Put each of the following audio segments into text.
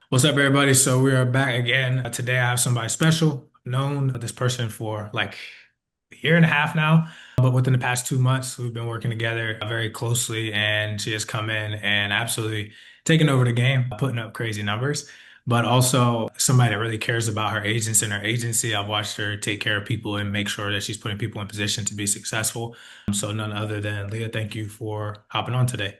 What's up, everybody? So we are back again. Today I have somebody special. I've known this person for like a year and a half now, but within the past 2 months, we've been working together very closely, and she has come in and absolutely taken over the game, putting up crazy numbers. But also somebody that really cares about her agents and her agency. I've watched her take care of people and make sure that she's putting people in position to be successful. So none other than Leah, thank you for hopping on today.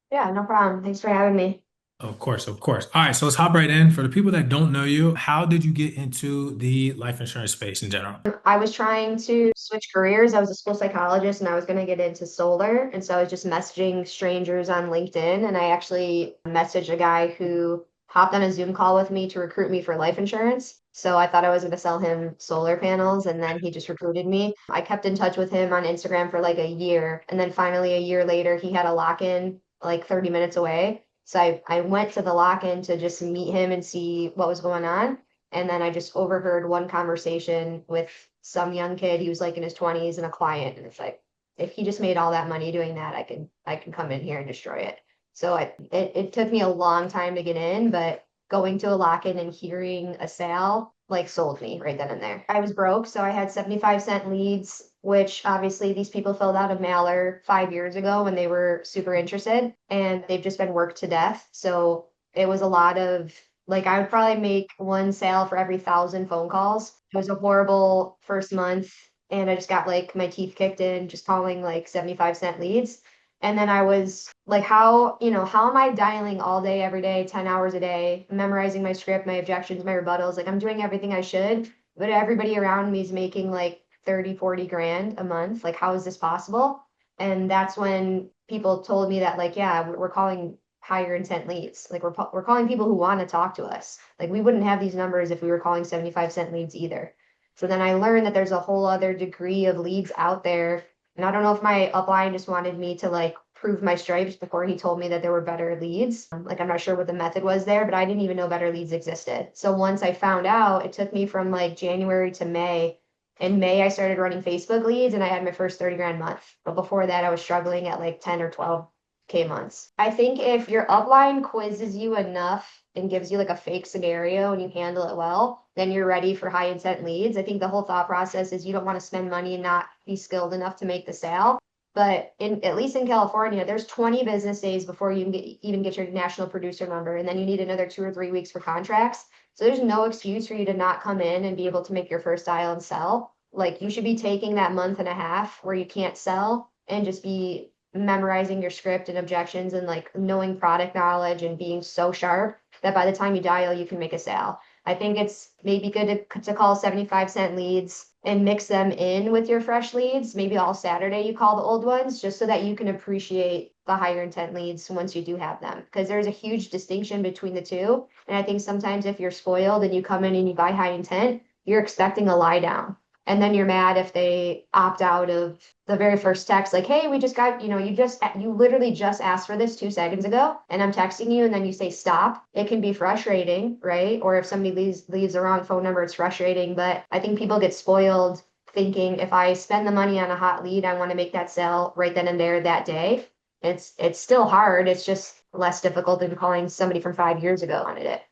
Yeah, no problem. Thanks for having me. Of course, of course. All right, so let's hop right in. For the people that don't know you, how did you get into the life insurance space in general? I was trying to switch careers. I was a school psychologist and I was going to get into solar. And so I was just messaging strangers on LinkedIn. And I actually messaged a guy who hopped on a Zoom call with me to recruit me for life insurance. So I thought I was going to sell him solar panels. And then he just recruited me. I kept in touch with him on Instagram for like a year. And then finally, a year later, he had a lock in like 30 minutes away. So I went to the lock in to just meet him and see what was going on. And then I just overheard one conversation with some young kid. He was like in his 20s and a client. And it's like, if he just made all that money doing that, I can come in here and destroy it. So it took me a long time to get in, but going to a lock-in and hearing a sale like sold me right then and there. I was broke, so I had 75-cent leads, which obviously these people filled out a mailer 5 years ago when they were super interested, and they've just been worked to death. So it was a lot of like I would probably make one sale for every 1,000 phone calls. It was a horrible first month, and I just got like my teeth kicked in just calling like 75-cent leads. And then I was like, how am I dialing all day, every day, 10 hours a day, memorizing my script, my objections, my rebuttals? Like I'm doing everything I should, but everybody around me is making like 30, 40 grand a month. Like, how is this possible? And that's when people told me that, like, yeah, we're calling higher intent leads. Like we're calling people who want to talk to us. Like we wouldn't have these numbers if we were calling 75-cent leads either. So then I learned that there's a whole other degree of leads out there. And I don't know if my upline just wanted me to like prove my stripes before he told me that there were better leads. Like I'm not sure what the method was there, but I didn't even know better leads existed. So once I found out, it took me from like January to May. In May, I started running Facebook leads and I had my first 30 grand month. But before that, I was struggling at like 10 or 12K months. I think if your upline quizzes you enough and gives you like a fake scenario and you handle it well, then you're ready for high intent leads. I think the whole thought process is you don't want to spend money and not be skilled enough to make the sale. But in at least in California, there's 20 business days before you can even get your national producer number, and then you need another 2 or 3 weeks for contracts. So there's no excuse for you to not come in and be able to make your first dial and sell. Like you should be taking that month and a half where you can't sell and just be memorizing your script and objections and like knowing product knowledge and being so sharp that by the time you dial, you can make a sale. I think it's maybe good to call 75-cent leads and mix them in with your fresh leads. Maybe all Saturday you call the old ones just so that you can appreciate the higher intent leads once you do have them. Because there's a huge distinction between the two. And I think sometimes if you're spoiled and you come in and you buy high intent, you're expecting a lie down. And then you're mad if they opt out of the very first text, like, hey, we just got, you literally just asked for this 2 seconds ago, and I'm texting you, and then you say stop. It can be frustrating, right? Or if somebody leaves the wrong phone number, it's frustrating. But I think people get spoiled thinking if I spend the money on a hot lead, I want to make that sale right then and there that day. It's still hard. It's just less difficult than calling somebody from 5 years ago on it.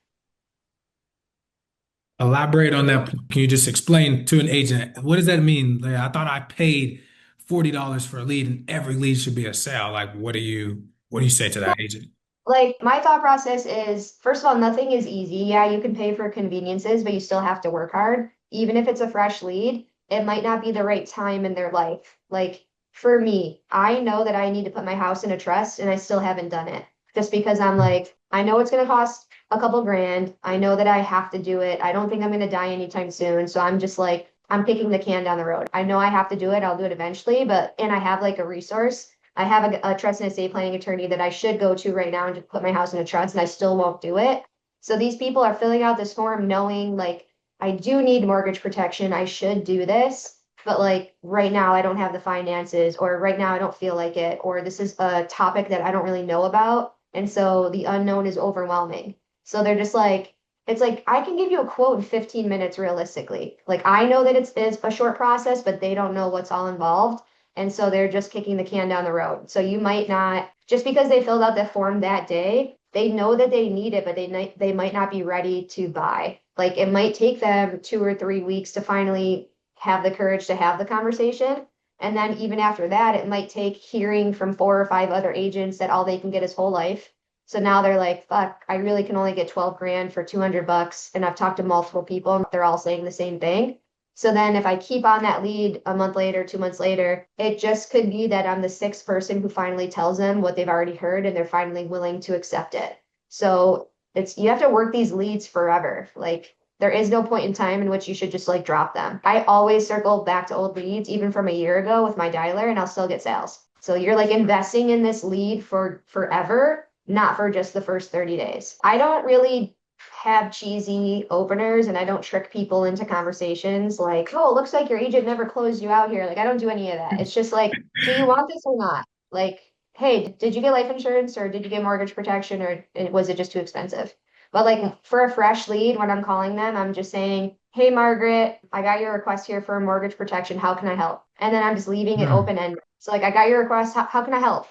Elaborate on that. Can you just explain to an agent what does that mean? Like, I thought I paid $40 for a lead, and every lead should be a sale. Like, what do you say to that agent? Like my thought process is, first of all, nothing is easy. Yeah, you can pay for conveniences, but you still have to work hard. Even if it's a fresh lead, it might not be the right time in their life. Like for me, I know that I need to put my house in a trust and I still haven't done it. Just because I'm like, I know it's going to cost a couple grand. I know that I have to do it. I don't think I'm going to die anytime soon. So I'm just like, I'm kicking the can down the road. I know I have to do it. I'll do it eventually, and I have like a resource. I have a trust and estate planning attorney that I should go to right now and just put my house in a trust, and I still won't do it. So these people are filling out this form knowing like I do need mortgage protection. I should do this, but like right now I don't have the finances, or right now I don't feel like it, or this is a topic that I don't really know about. And so the unknown is overwhelming. So they're just like, it's like I can give you a quote in 15 minutes realistically. Like I know that it's a short process, but they don't know what's all involved. And so they're just kicking the can down the road. So you might not, just because they filled out the form that day, they know that they need it, but they might not be ready to buy. Like it might take them 2 or 3 weeks to finally have the courage to have the conversation. And then even after that, it might take hearing from 4 or 5 other agents that all they can get is whole life. So now they're like, fuck, I really can only get 12 grand for 200 bucks. And I've talked to multiple people and they're all saying the same thing. So then if I keep on that lead a month later, 2 months later, it just could be that I'm the sixth person who finally tells them what they've already heard and they're finally willing to accept it. So it's, you have to work these leads forever. Like there is no point in time in which you should just like drop them. I always circle back to old leads, even from a year ago with my dialer, and I'll still get sales. So you're like investing in this lead for forever, not for just the first 30 days. I don't really have cheesy openers and I don't trick people into conversations like, oh, it looks like your agent never closed you out here. Like I don't do any of that. It's just like, do you want this or not? Like, hey, did you get life insurance or did you get mortgage protection or was it just too expensive? But like for a fresh lead, when I'm calling them, I'm just saying, hey, Margaret, I got your request here for mortgage protection. How can I help? And then I'm just leaving it Hmm. open ended. So like, I got your request. How can I help?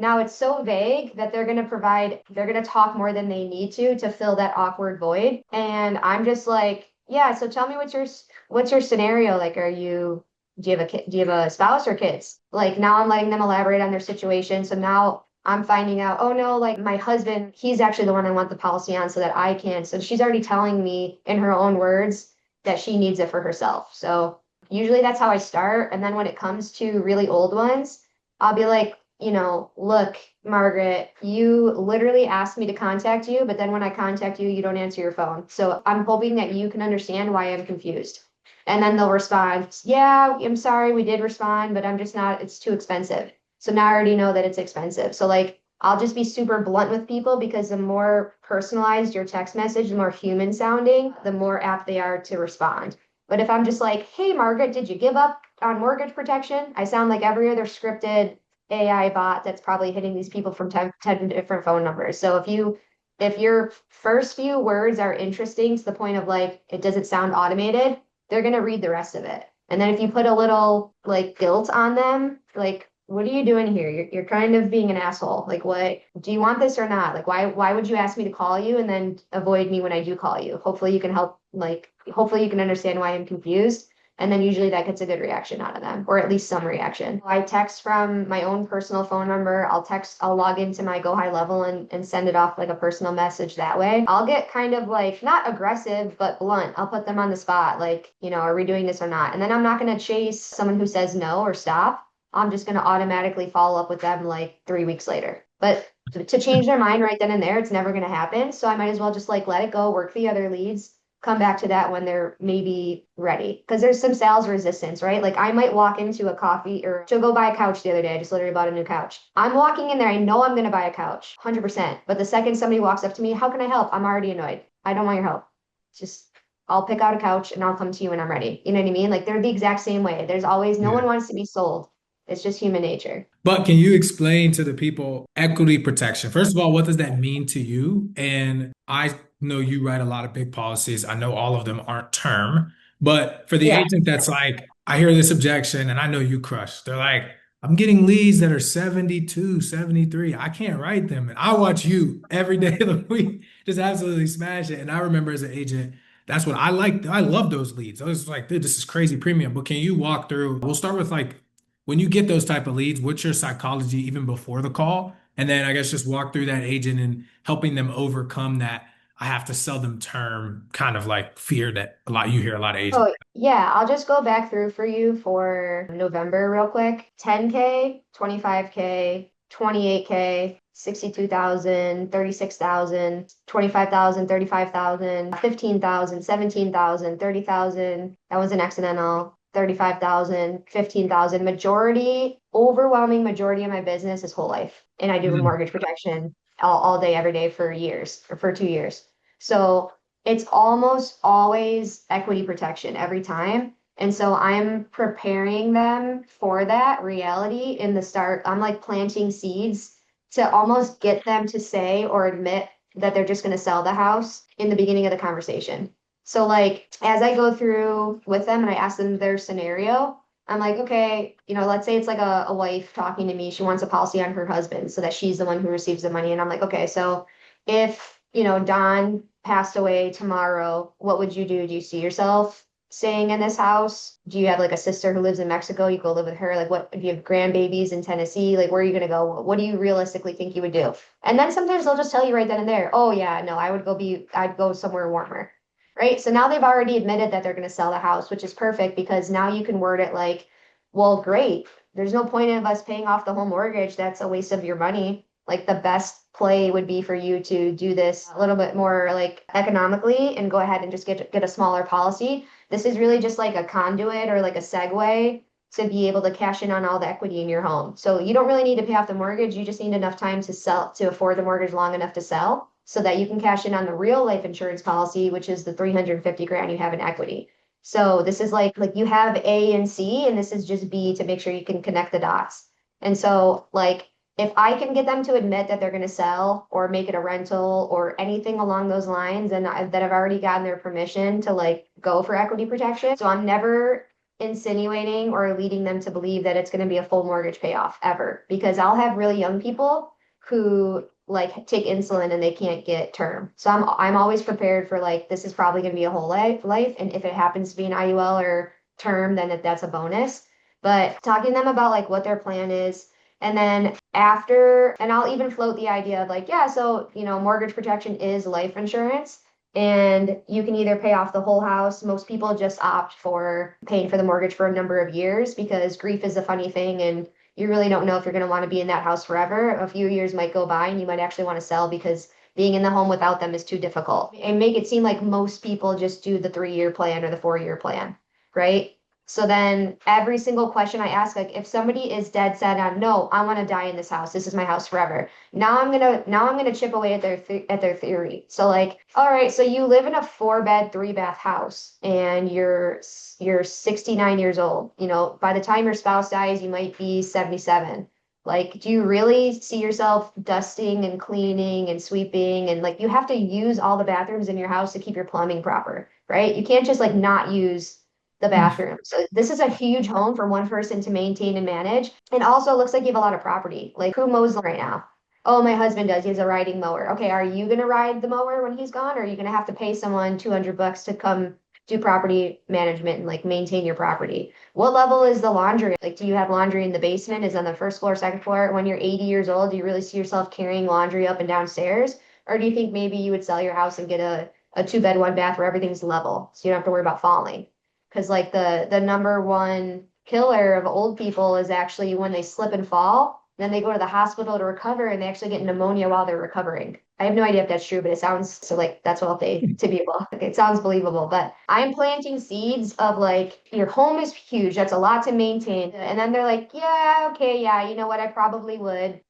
Now it's so vague that they're going to talk more than they need to fill that awkward void. And I'm just like, yeah, so tell me what's your scenario? Like, do you have a kid, do you have a spouse or kids? Like now I'm letting them elaborate on their situation. So now I'm finding out, oh no, like my husband, he's actually the one I want the policy on so that I can. So she's already telling me in her own words that she needs it for herself. So usually that's how I start. And then when it comes to really old ones, I'll be like, look, Margaret, you literally asked me to contact you, but then when I contact you, you don't answer your phone. So I'm hoping that you can understand why I'm confused. And then they'll respond, yeah, I'm sorry, we did respond, but I'm just not, it's too expensive. So now I already know that it's expensive. So like, I'll just be super blunt with people because the more personalized your text message, the more human sounding, the more apt they are to respond. But if I'm just like, hey, Margaret, did you give up on mortgage protection? I sound like every other scripted AI bot that's probably hitting these people from 10 different phone numbers. So if your first few words are interesting to the point of like it doesn't sound automated, they're gonna read the rest of it. And then if you put a little like guilt on them, like what are you doing here? You're kind of being an asshole. Like what do you want this or not? Like why would you ask me to call you and then avoid me when I do call you? Hopefully you can help like hopefully you can understand why I'm confused. And then usually that gets a good reaction out of them, or at least some reaction. I text from my own personal phone number. I'll log into my Go High Level and send it off like a personal message that way. I'll get kind of like not aggressive, but blunt. I'll put them on the spot, like, are we doing this or not? And then I'm not going to chase someone who says no or stop. I'm just going to automatically follow up with them like 3 weeks later. But to change their mind right then and there, it's never going to happen. So I might as well just like let it go, work the other leads, come back to that when they're maybe ready. Because there's some sales resistance, right? Like I might walk into a coffee or to go buy a couch the other day. I just literally bought a new couch. I'm walking in there. I know I'm going to buy a couch, 100%. But the second somebody walks up to me, how can I help? I'm already annoyed. I don't want your help. Just, I'll pick out a couch and I'll come to you when I'm ready. You know what I mean? Like they're the exact same way. There's always, no one Yeah. wants to be sold. It's just human nature. But can you explain to the people equity protection? First of all, what does that mean to you? And I know you write a lot of big policies. I know all of them aren't term, but for the Yeah. agent that's like, I hear this objection and I know you crush. They're like, I'm getting leads that are 72, 73. I can't write them. And I watch you every day of the week just absolutely smash it. And I remember as an agent, that's what I like. I love those leads. I was like, dude, this is crazy premium. But can you walk through? We'll start with like when you get those type of leads, what's your psychology even before the call? And then I guess just walk through that agent and helping them overcome that I have to sell them term kind of like fear that a lot you hear a lot of agents. Oh, yeah, I'll just go back through for you for November real quick. 10K, 25K, 28K, 62,000, 36,000, 25,000, 35,000, 15,000, 17,000, 30,000. That was an accidental. 35,000, 15,000. Majority, overwhelming majority of my business is whole life. And I do Mm. mortgage protection all day, every day for years or for 2 years. So it's almost always equity protection every time. And so I'm preparing them for that reality in the start. I'm like planting seeds to almost get them to say or admit that they're just going to sell the house in the beginning of the conversation. So like as I go through with them and I ask them their scenario, I'm like, okay, let's say it's like a wife talking to me. She wants a policy on her husband so that she's the one who receives the money. And I'm like, okay, so if, Don passed away tomorrow, what would you do? Do you see yourself staying in this house? Do you have like a sister who lives in Mexico? You go live with her. Like, what, do you have grandbabies in Tennessee? Like, where are you going to go? What do you realistically think you would do? And then sometimes they'll just tell you right then and there, oh, yeah, no, I'd go somewhere warmer. Right. So now they've already admitted that they're going to sell the house, which is perfect because now you can word it like, well, great. There's no point of us paying off the whole mortgage. That's a waste of your money. Like the best play would be for you to do this a little bit more like economically and go ahead and just get a smaller policy. This is really just like a conduit or like a segue to be able to cash in on all the equity in your home. So you don't really need to pay off the mortgage. You just need enough time to sell to afford the mortgage long enough to sell so that you can cash in on the real life insurance policy, which is the 350 grand you have in equity. So this is like you have A and C, and this is just B to make sure you can connect the dots. And so like if I can get them to admit that they're going to sell or make it a rental or anything along those lines, and that I've already gotten their permission to like go for equity protection. So I'm never insinuating or leading them to believe that it's going to be a full mortgage payoff ever, because I'll have really young people who like take insulin and they can't get term. So I'm always prepared for like this is probably going to be a whole life, and if it happens to be an IUL or term, then that's a bonus. But talking to them about like what their plan is, and then after, and I'll even float the idea of like, yeah, so mortgage protection is life insurance. And you can either pay off the whole house. Most people just opt for paying for the mortgage for a number of years because grief is a funny thing and you really don't know if you're going to want to be in that house forever. A few years might go by and you might actually want to sell because being in the home without them is too difficult. And make it seem like most people just do the 3-year plan or the 4-year plan, right? So then every single question I ask, like if somebody is dead set on, no, I want to die in this house. This is my house forever. Now I'm gonna chip away at their theory. So like, all right, so you live in a 4-bed, 3-bath house and you're 69 years old. By the time your spouse dies, you might be 77. Like, do you really see yourself dusting and cleaning and sweeping? And like, you have to use all the bathrooms in your house to keep your plumbing proper, right? You can't just like not use the bathroom. So this is a huge home for one person to maintain and manage. And also it looks like you have a lot of property. Like who mows right now? Oh, my husband does. He has a riding mower. Okay, are you gonna ride the mower when he's gone? Or are you gonna have to pay someone 200 bucks to come do property management and like maintain your property? What level is the laundry? Like, do you have laundry in the basement? Is it on the first floor, second floor? When you're 80 years old, do you really see yourself carrying laundry up and downstairs? Or do you think maybe you would sell your house and get a 2-bed, 1-bath where everything's level so you don't have to worry about falling? Because like the number one killer of old people is actually when they slip and fall, then they go to the hospital to recover and they actually get pneumonia while they're recovering. I have no idea if that's true, but it sounds so like that's what I'll say to people. Like, it sounds believable, but I'm planting seeds of like your home is huge. That's a lot to maintain. And then they're like, yeah, okay, yeah, you know what? I probably would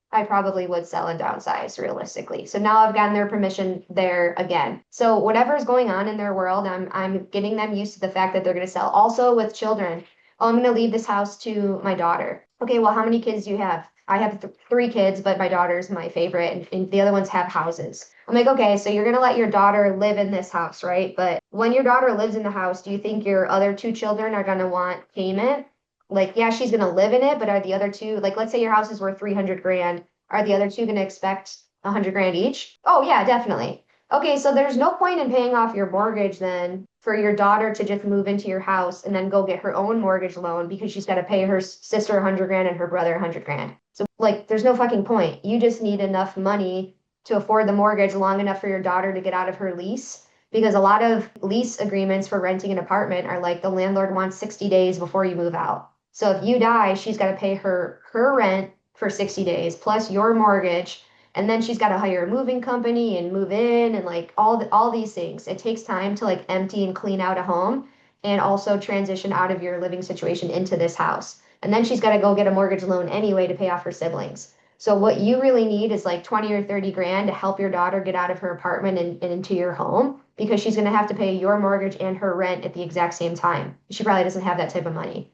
sell and downsize realistically. So now I've gotten their permission there again. So whatever's going on in their world, I'm getting them used to the fact that they're going to sell. Also with children, oh, I'm going to leave this house to my daughter. Okay, well, how many kids do you have? I have 3 kids, but my daughter's my favorite, and the other ones have houses. I'm like, okay, so you're going to let your daughter live in this house, right? But when your daughter lives in the house, do you think your other 2 children are going to want payment? Like, yeah, she's going to live in it, but are the other two, like, let's say your house is worth 300 grand. Are the other two going to expect 100 grand each? Oh, yeah, definitely. Okay, so there's no point in paying off your mortgage then for your daughter to just move into your house and then go get her own mortgage loan because she's got to pay her sister 100 grand and her brother 100 grand. So, like, there's no fucking point. You just need enough money to afford the mortgage long enough for your daughter to get out of her lease. Because a lot of lease agreements for renting an apartment are like the landlord wants 60 days before you move out. So if you die, she's got to pay her rent for 60 days plus your mortgage, and then she's got to hire a moving company and move in and like all these things. It takes time to like empty and clean out a home and also transition out of your living situation into this house. And then she's got to go get a mortgage loan anyway to pay off her siblings. So what you really need is like 20 or 30 grand to help your daughter get out of her apartment and into your home because she's going to have to pay your mortgage and her rent at the exact same time. She probably doesn't have that type of money.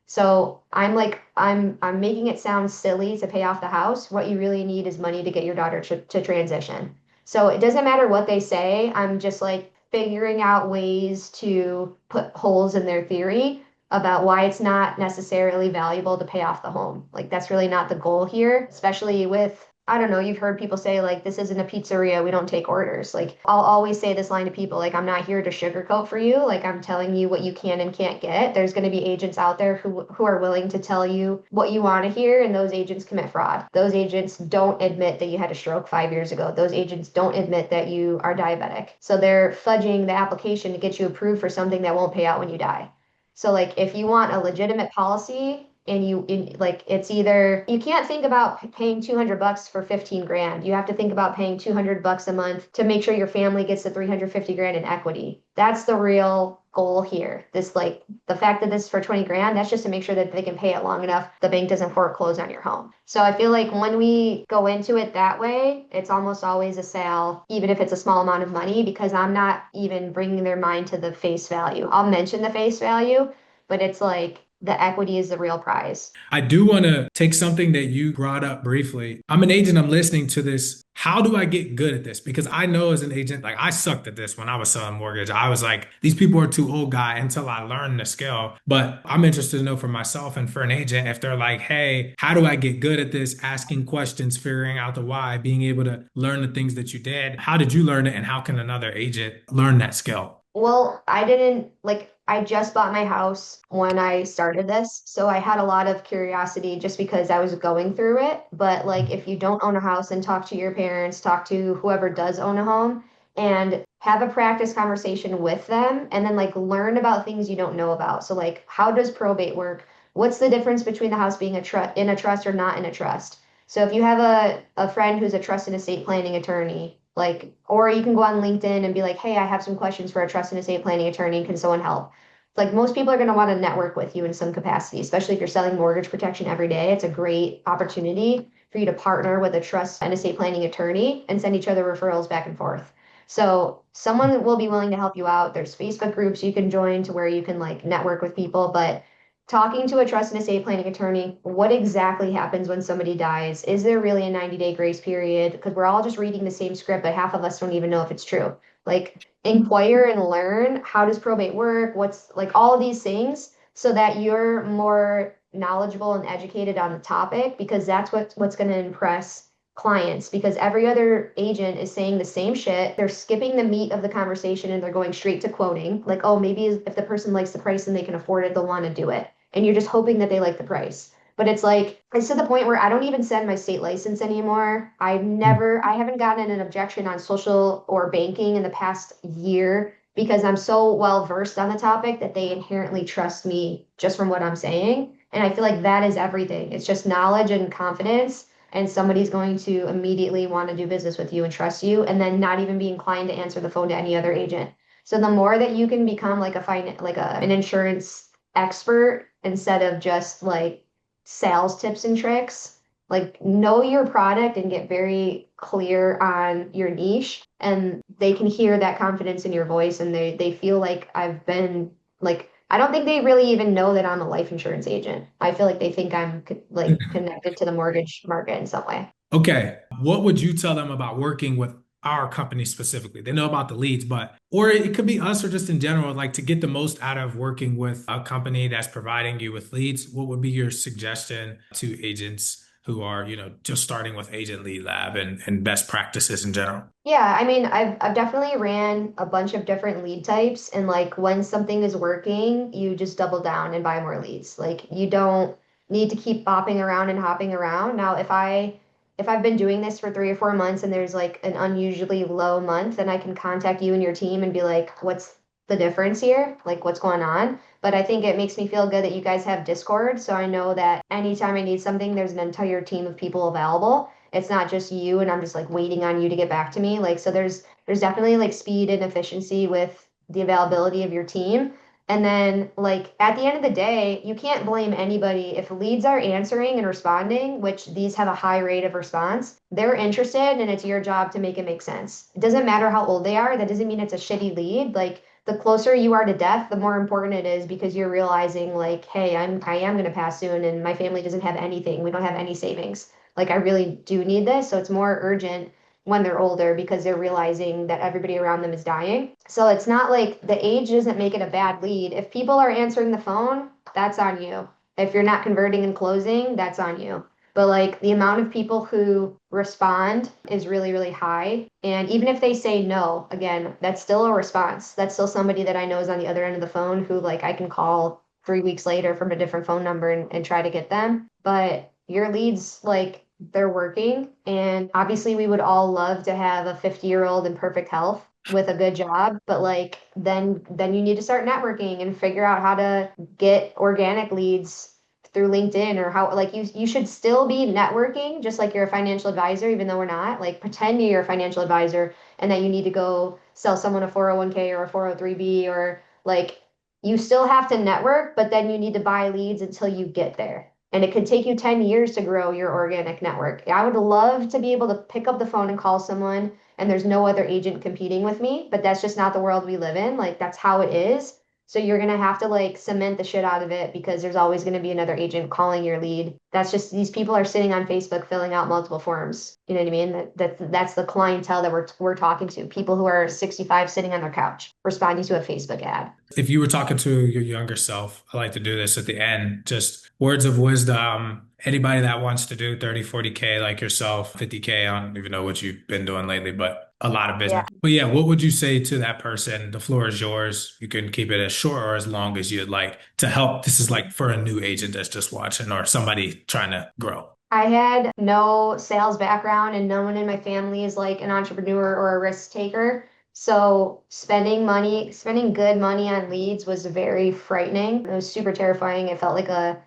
So I'm like, I'm making it sound silly to pay off the house. What you really need is money to get your daughter to transition. So it doesn't matter what they say. I'm just like figuring out ways to put holes in their theory about why it's not necessarily valuable to pay off the home. Like that's really not the goal here, especially with I don't know, you've heard people say like this isn't a pizzeria, we don't take orders. Like I'll always say this line to people, like I'm not here to sugarcoat for you, like I'm telling you what you can and can't get. There's going to be agents out there who are willing to tell you what you want to hear, and those agents commit fraud. Those agents don't admit that you had a stroke 5 years ago. Those agents don't admit that you are diabetic. So they're fudging the application to get you approved for something that won't pay out when you die. So like if you want a legitimate policy and like it's either you can't think about paying 200 bucks for 15 grand. You have to think about paying 200 bucks a month to make sure your family gets the 350 grand in equity. That's the real goal here. This like the fact that this is for 20 grand, that's just to make sure that they can pay it long enough the bank doesn't foreclose on your home. So I feel like when we go into it that way, it's almost always a sale, even if it's a small amount of money, because I'm not even bringing their mind to the face value. I'll mention the face value, but it's like the equity is the real prize. I do want to take something that you brought up briefly. I'm an agent, I'm listening to this. How do I get good at this? Because I know as an agent, like I sucked at this when I was selling mortgage. I was like, these people are too old guy until I learned the skill. But I'm interested to know for myself and for an agent if they're like, hey, how do I get good at this? Asking questions, figuring out the why, being able to learn the things that you did. How did you learn it? And how can another agent learn that skill? Well, I didn't like, I just bought my house when I started this. So I had a lot of curiosity just because I was going through it. But like, if you don't own a house and talk to your parents, talk to whoever does own a home and have a practice conversation with them and then like learn about things you don't know about. So like, how does probate work? What's the difference between the house being in a trust or not in a trust? So if you have a friend who's a trust and estate planning attorney, like, or you can go on LinkedIn and be like, hey, I have some questions for a trust and estate planning attorney. Can someone help? Like most people are going to want to network with you in some capacity, especially if you're selling mortgage protection every day. It's a great opportunity for you to partner with a trust and estate planning attorney and send each other referrals back and forth. So someone will be willing to help you out. There's Facebook groups you can join to where you can like network with people, but talking to a trust and estate planning attorney, what exactly happens when somebody dies? Is there really a 90-day grace period? Because we're all just reading the same script, but half of us don't even know if it's true. Like, inquire and learn how does probate work? What's like all of these things so that you're more knowledgeable and educated on the topic because that's what's going to impress clients because every other agent is saying the same shit. They're skipping the meat of the conversation and they're going straight to quoting. Like, oh, maybe if the person likes the price and they can afford it, they'll want to do it and you're just hoping that they like the price. But it's like, it's to the point where I don't even send my state license anymore. I haven't gotten an objection on social or banking in the past year because I'm so well versed on the topic that they inherently trust me just from what I'm saying. And I feel like that is everything. It's just knowledge and confidence. And somebody's going to immediately want to do business with you and trust you, and then not even be inclined to answer the phone to any other agent. So the more that you can become like an insurance expert instead of just like sales tips and tricks. Like know your product and get very clear on your niche and they can hear that confidence in your voice and they feel like I've been like I don't think they really even know that I'm a life insurance agent. I feel like they think I'm like connected to the mortgage market in some way. Okay. What would you tell them about working with our company specifically? They know about the leads, but, or it could be us or just in general, like to get the most out of working with a company that's providing you with leads. What would be your suggestion to agents who are, just starting with Agent Lead Lab and best practices in general? Yeah, I mean, I've definitely ran a bunch of different lead types, and like when something is working, you just double down and buy more leads. Like you don't need to keep bopping around and hopping around. Now, if I've been doing this for 3 or 4 months and there's like an unusually low month, then I can contact you and your team and be like, what's the difference here? Like what's going on? But I think it makes me feel good that you guys have Discord, so I know that anytime I need something, there's an entire team of people available. It's not just you and I'm just like waiting on you to get back to me. Like so there's definitely like speed and efficiency with the availability of your team. And then like at the end of the day, you can't blame anybody if leads are answering and responding, which these have a high rate of response. They're interested and it's your job to make it make sense. It doesn't matter how old they are. That doesn't mean it's a shitty lead. Like the closer you are to death, the more important it is because you're realizing like, hey, I am going to pass soon and my family doesn't have anything. We don't have any savings. Like I really do need this. So it's more urgent when they're older because they're realizing that everybody around them is dying. So it's not like the age doesn't make it a bad lead. If people are answering the phone, that's on you. If you're not converting and closing, that's on you. but like the amount of people who respond is really, really high. And even if they say no, again, that's still a response. That's still somebody that I know is on the other end of the phone who like I can call 3 weeks later from a different phone number and try to get them. But your leads, like they're working. And obviously we would all love to have a 50-year-old in perfect health with a good job, but like then you need to start networking and figure out how to get organic leads through LinkedIn or how like you should still be networking just like you're a financial advisor, even though we're not. Like pretend you're a financial advisor and that you need to go sell someone a 401k or a 403b or like you still have to network, but then you need to buy leads until you get there. And it could take you 10 years to grow your organic network. I would love to be able to pick up the phone and call someone and there's no other agent competing with me, but that's just not the world we live in. Like that's how it is. So you're gonna have to like cement the shit out of it because there's always gonna be another agent calling your lead. That's just these people are sitting on Facebook filling out multiple forms. You know what I mean? That's the clientele that we're talking to. People who are 65 sitting on their couch responding to a Facebook ad. If you were talking to your younger self, I like to do this at the end, just words of wisdom. Anybody that wants to do 30, 40K like yourself, 50K, I don't even know what you've been doing lately, but a lot of Yeah. business. But yeah, what would you say to that person? The floor is yours. You can keep it as short or as long as you'd like to help. This is like for a new agent that's just watching or somebody trying to grow. I had no sales background and no one in my family is like an entrepreneur or a risk taker. So spending good money on leads was very frightening. It was super terrifying. It felt like I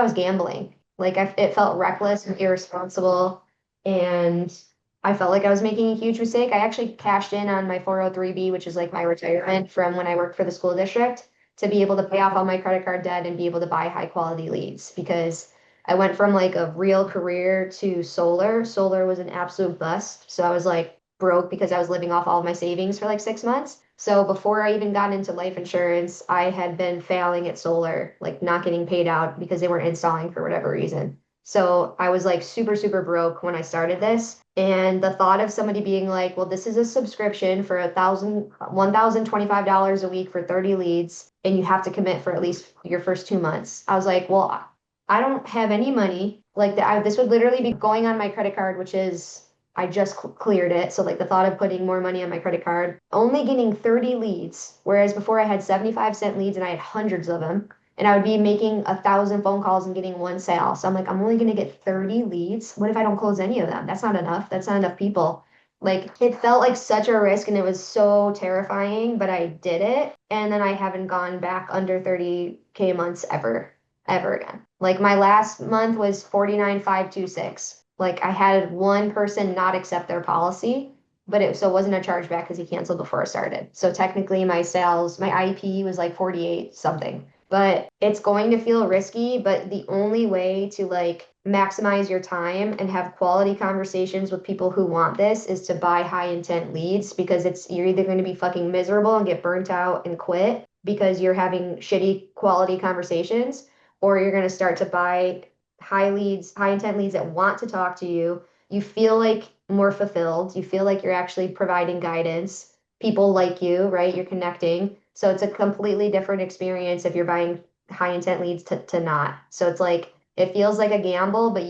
was gambling. It felt reckless and irresponsible. And I felt like I was making a huge mistake. I actually cashed in on my 403b, which is like my retirement from when I worked for the school district, to be able to pay off all my credit card debt and be able to buy high quality leads because I went from like a real career to solar. Solar was an absolute bust. So I was like broke because I was living off all of my savings for like 6 months. So before I even got into life insurance, I had been failing at solar, like not getting paid out because they weren't installing for whatever reason. So I was like super, super broke when I started this. And the thought of somebody being like, well, this is a subscription for $1,025 a week for 30 leads, and you have to commit for at least your first 2 months. I was like, well, I don't have any money. This would literally be going on my credit card, which is I just cleared it. So like the thought of putting more money on my credit card, only getting 30 leads, whereas before I had 75-cent leads and I had hundreds of them, and I would be making 1,000 phone calls and getting one sale. So I'm like, I'm only gonna get 30 leads. What if I don't close any of them? That's not enough. That's not enough people. Like it felt like such a risk and it was so terrifying, but I did it. And then I haven't gone back under 30K months ever again. Like my last month was 49,526. Like I had one person not accept their policy, but it wasn't a chargeback because he canceled before I started. So technically my IEP was like 48 something. But it's going to feel risky, but the only way to like maximize your time and have quality conversations with people who want this is to buy high intent leads because you're either going to be fucking miserable and get burnt out and quit because you're having shitty quality conversations, or you're going to start to buy high intent leads that want to talk to you. You feel like more fulfilled. You feel like you're actually providing guidance. People like you, right? You're connecting. So it's a completely different experience if you're buying high intent leads to not. So it's like, it feels like a gamble, but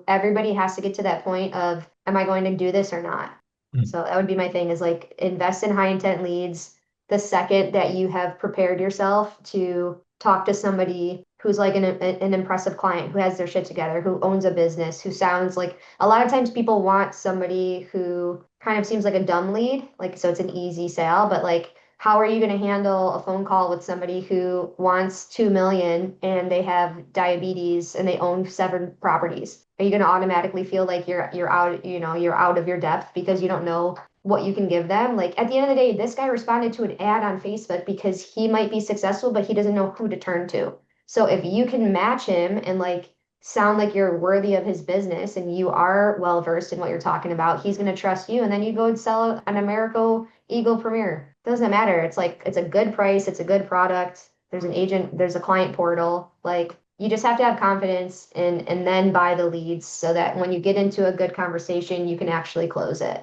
everybody has to get to that point of, am I going to do this or not? Mm. So that would be my thing is like invest in high intent leads the second that you have prepared yourself to talk to somebody who's like an impressive client, who has their shit together, who owns a business, who sounds like a lot of times people want somebody who kind of seems like a dumb lead, like so it's an easy sale, but like how are you going to handle a phone call with somebody who wants 2 million and they have diabetes and they own 7 properties? Are you going to automatically feel like you're out of your depth because you don't know what you can give them? Like at the end of the day, this guy responded to an ad on Facebook because he might be successful, but he doesn't know who to turn to. So if you can match him and like sound like you're worthy of his business and you are well versed in what you're talking about, he's going to trust you and then you go and sell an Americo Eagle Premier. Doesn't matter. It's like it's a good price, it's a good product. There's an agent, there's a client portal. Like you just have to have confidence and then buy the leads so that when you get into a good conversation, you can actually close it.